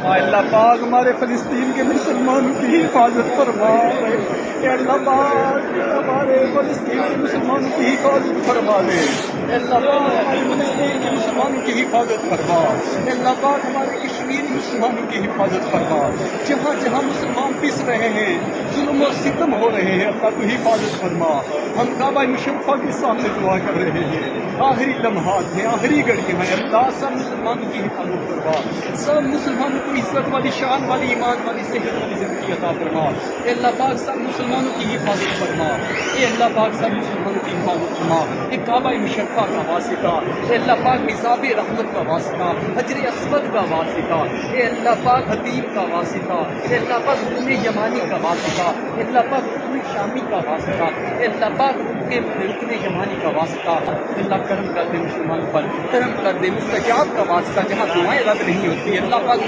اللہ پاک ہمارے فلسطین کے مسلمانوں کی حفاظت فرما، اے اللہ پاک ہمارے فلسطین کے مسلمانوں کی حفاظت فرما دے، اے اللہ پاک ہمارے فلسطین کے مسلمانوں کی حفاظت فرما، اے اللہ پاک ہمارے کشمیر مسلمانوں کی حفاظت فرما، جہاں جہاں مسلمان پس رہے ہیں، ظلم و ستم ہو رہے ہیں، اللہ تو حفاظت فرما۔ ہم کعبہ مشرفہ کے سامنے دعا کر رہے ہیں، آخری لمحات ہیں، آخری گھڑیاں ہیں، اللہ سب مسلمانوں کی حفاظت فرما، سب مسلمانوں کو عزت والی، شان والی، ایمان والی، صحت والی زندگی عطا فرما، اے اللہ پاک سب مسلمانوں کی حفاظت فرما، اے اللہ پاک سب مسلمانوں کی حفاظت فرما، اے کعبہ مشرفہ کا واسطہ، اے اللہ پاک نصاب رحمت کا واسطہ، حجر اسود کا واسطہ، اے اللہ پاک حتیم کا واسطہ، اے اللہ پاک رکن یمانی کا واسطہ، اے اللہ پاک رکن شامی کا واسطہ، اے اللہ پاک رکن یمانی کا واسطہ، اللہ کرم کر دے مسلمانوں پر، کرم کر دے، مستجاب کا واسطہ جہاں دعائیں رد نہیں ہوتی، اللہ پاک